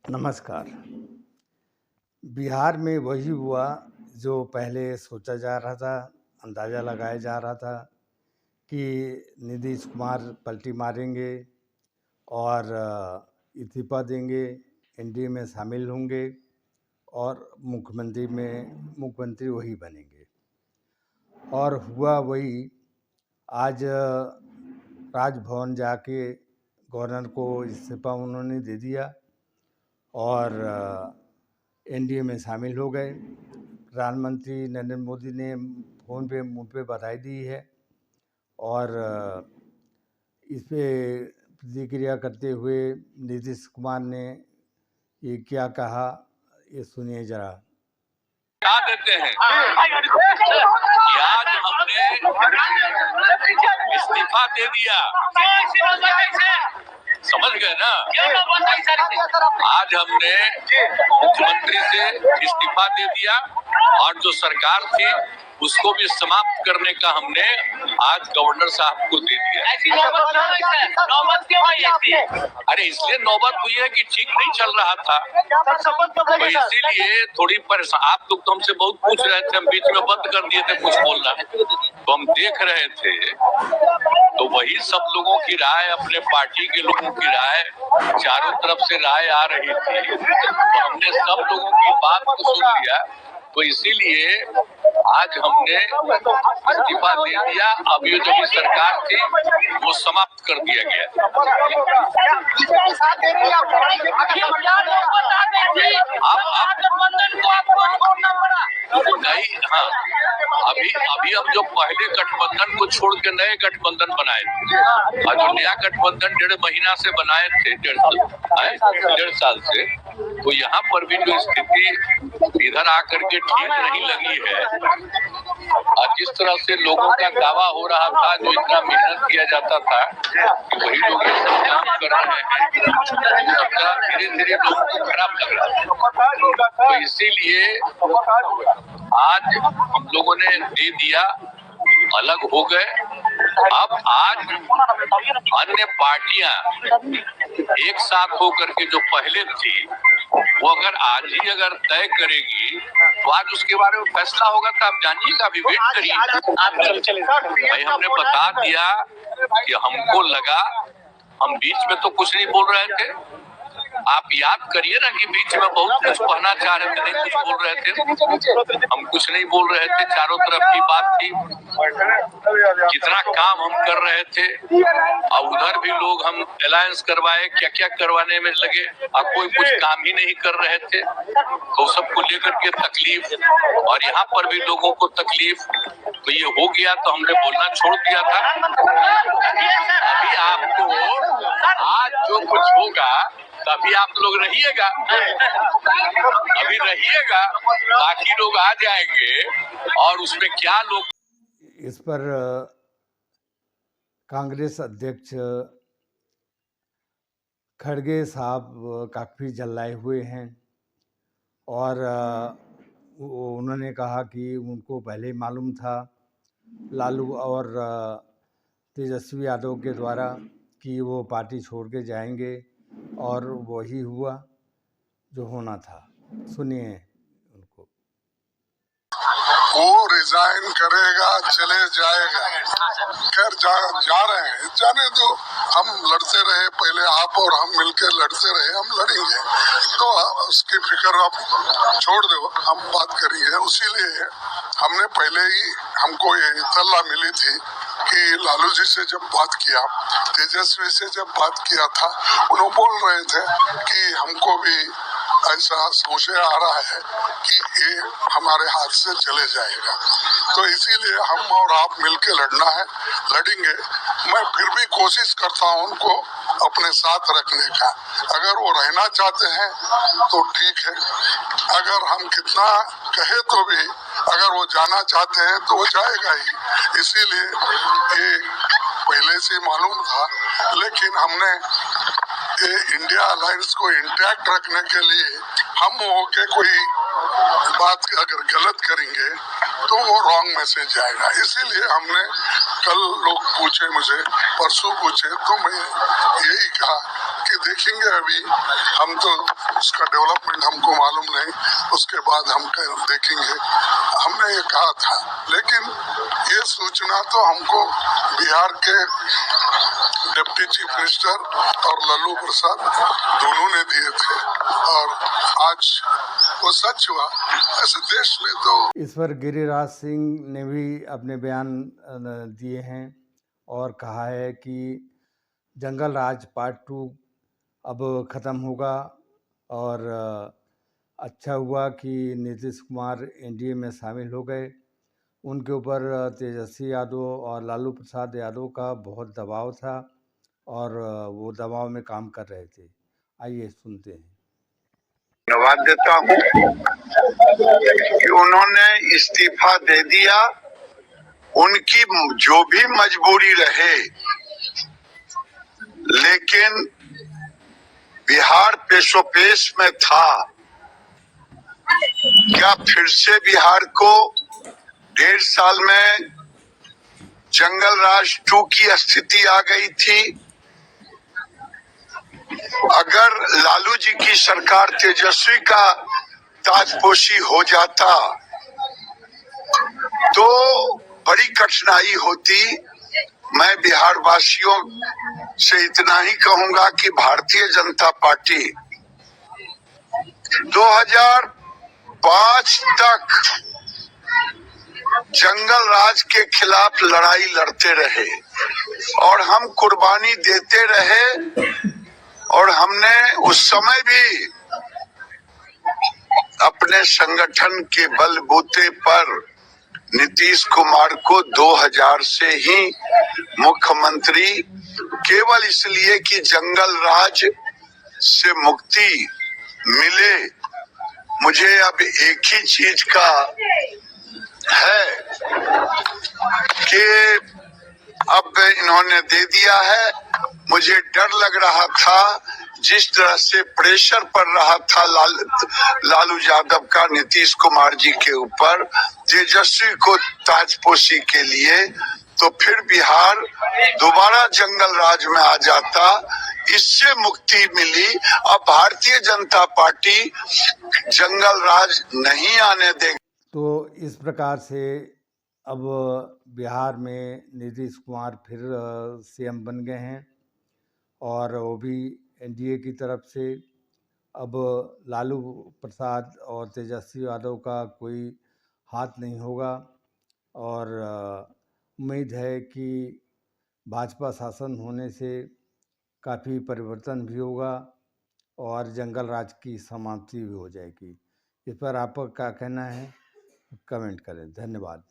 नमस्कार। बिहार में वही हुआ जो पहले सोचा जा रहा था, अंदाज़ा लगाया जा रहा था कि नीतीश कुमार पलटी मारेंगे और इस्तीफा देंगे, एनडीए में शामिल होंगे और मुख्यमंत्री वही बनेंगे। और हुआ वही। आज राजभवन जाके गवर्नर को इस्तीफा उन्होंने दे दिया और एनडीए में शामिल हो गए। प्रधानमंत्री नरेंद्र मोदी ने फ़ोन पे मुँह पे बधाई दी है और इस पे प्रतिक्रिया करते हुए नीतीश कुमार ने ये क्या कहा, ये सुनिए जरा। क्या देते हैं कि आज हमने इस्तीफा दे दिया, समझ गए ना। आज हमने मुख्यमंत्री से इस्तीफा दे दिया और जो सरकार थी उसको भी समाप्त करने का हमने आज गवर्नर साहब को दे दिया। अरे इसलिए नौबत हुई है कि ठीक नहीं चल रहा था, तो इसीलिए थोड़ी परेशान। आप लोग तो हमसे बहुत पूछ रहे थे, हम बीच में बंद कर दिए थे कुछ बोलना, तो हम देख रहे थे। तो वही सब लोगों की राय, अपने पार्टी के लोगों की राय, चारों तरफ से राय आ रही थी, तो हमने सब लोगों की बात को सुन लिया। तो इसीलिए आज हमने इस्तीफा दे दिया। अब ये जो भी सरकार थी वो समाप्त कर दिया गया। नहीं, हाँ, अभी हम जो पहले गठबंधन को छोड़ के नए गठबंधन बनाए थे और जो नया गठबंधन 1.5 महीना से बनाए थे, 1.5 साल से, तो यहाँ पर भी जो स्थिति इधर आकर के ठीक नहीं लगी है। और जिस तरह से लोगों का दावा हो रहा था, जो इतना मेहनत किया जाता था कि वही लोग ये सब काम कर रहे हैं, सबका धीरे धीरे लोगों को खराब लग रहा है। तो इसीलिए आज हम लोगों ने दे दिया, अलग हो गए। अब आज अन्य पार्टियां एक साथ होकर के जो पहले थी वो अगर आज ही अगर तय करेगी तो आज उसके बारे में फैसला होगा। तो आप जानिएगा, अभी वेट करिए। भाई हमने बता दिया कि हमको लगा, हम बीच में तो कुछ नहीं बोल रहे थे। आप याद करिए ना कि बीच में बहुत कुछ कहना चाह रहे थे, नहीं कुछ बोल रहे थे, हम कुछ नहीं बोल रहे थे। चारों तरफ की बात थी, कितना काम हम कर रहे थे और उधर भी लोग हम अलायंस करवाए, क्या क्या करवाने में लगे और कोई कुछ काम ही नहीं कर रहे थे। तो सबको लेकर के तकलीफ और यहाँ पर भी लोगों को तकलीफ, तो ये हो गया तो हमने बोलना छोड़ दिया था। अभी आपको आज जो कुछ होगा तभी आप लोग रहिएगा, अभी रहिएगा, बाकी लोग आ जाएंगे और उसमें क्या लोग। इस पर कांग्रेस अध्यक्ष खड़गे साहब काफ़ी जल्लाए हुए हैं और उन्होंने कहा कि उनको पहले ही मालूम था लालू और तेजस्वी यादव के द्वारा कि वो पार्टी छोड़ के जाएंगे और वही हुआ जो होना था। सुनिए उनको। वो रिजाइन करेगा, चले जाएगा, खैर जा रहे हैं, जाने दो। हम लड़ते रहे पहले, आप और हम मिलकर लड़ते रहे, हम लड़ेंगे, तो उसकी फिक्र आप छोड़ दो, हम बात करेंगे। उसीलिए हमने पहले ही, हमको ये इत्तला मिली थी कि लालू जी से जब बात किया, तेजस्वी से जब बात किया था, उन्होंने बोल रहे थे कि हमको भी ऐसा संशय आ रहा है कि ये हमारे हाथ से चले जाएगा, तो इसीलिए हम और आप मिलके लड़ना है, लड़ेंगे। मैं फिर भी कोशिश करता हूं उनको अपने साथ रखने का। अगर वो रहना चाहते हैं तो ठीक है, अगर हम कितना कहे तो भी अगर वो जाना चाहते हैं तो वो जाएगा ही। इसीलिए ये पहले से मालूम था, लेकिन हमने ये इंडिया अलायंस को इंटैक्ट रखने के लिए हम होके कोई बात अगर गलत करेंगे तो वो रॉन्ग मैसेज जाएगा। इसीलिए हमने, कल लोग पूछे मुझे, परसों पूछे, तो मैं यही कहा कि देखेंगे, अभी हम तो उसका डेवलपमेंट हमको मालूम नहीं, उसके बाद हम देखेंगे। हमने ये कहा था, लेकिन ये सूचना तो हमको बिहार के डिप्टी चीफ मिनिस्टर और लल्लू प्रसाद दोनों ने दिए थे, और आज वो सच हुआ। ऐसे देश में तो इस पर गिरिराज सिंह ने भी अपने बयान दिए हैं और कहा है कि जंगल राज पार्ट 2 अब ख़त्म होगा, और अच्छा हुआ कि नीतीश कुमार एनडीए में शामिल हो गए। उनके ऊपर तेजस्वी यादव और लालू प्रसाद यादव का बहुत दबाव था और वो दबाव में काम कर रहे थे। आइए सुनते हैं। धन्यवाद देता हूँ कि उन्होंने इस्तीफा दे दिया। उनकी जो भी मजबूरी रहे, लेकिन बिहार पेशोपेश में था। क्या फिर से बिहार को 1.5 साल में जंगल राज 2 की स्थिति आ गई थी? अगर लालू जी की सरकार तेजस्वी का ताजपोशी हो जाता तो बड़ी कठिनाई होती। मैं बिहार वासियों से इतना ही कहूंगा कि भारतीय जनता पार्टी 2005 तक जंगल राज के खिलाफ लड़ाई लड़ते रहे और हम कुर्बानी देते रहे, और हमने उस समय भी अपने संगठन के बलबूते पर नीतीश कुमार को 2000 से ही मुख्यमंत्री, केवल इसलिए कि जंगल राज से मुक्ति मिले। मुझे अब एक ही चीज का है कि अब इन्होंने दे दिया है। मुझे डर लग रहा था, जिस तरह से प्रेशर पड़ रहा था लालू यादव का नीतीश कुमार जी के ऊपर तेजस्वी को ताजपोशी के लिए, तो फिर बिहार दोबारा जंगल राज में आ जाता। इससे मुक्ति मिली। अब भारतीय जनता पार्टी जंगल राज नहीं आने देगी। तो इस प्रकार से अब बिहार में नीतीश कुमार फिर सीएम बन गए हैं, और वो भी एनडीए की तरफ से। अब लालू प्रसाद और तेजस्वी यादव का कोई हाथ नहीं होगा, और उम्मीद है कि भाजपा शासन होने से काफ़ी परिवर्तन भी होगा और जंगल राज की समाप्ति भी हो जाएगी। इस पर आपका क्या कहना है, कमेंट करें। धन्यवाद।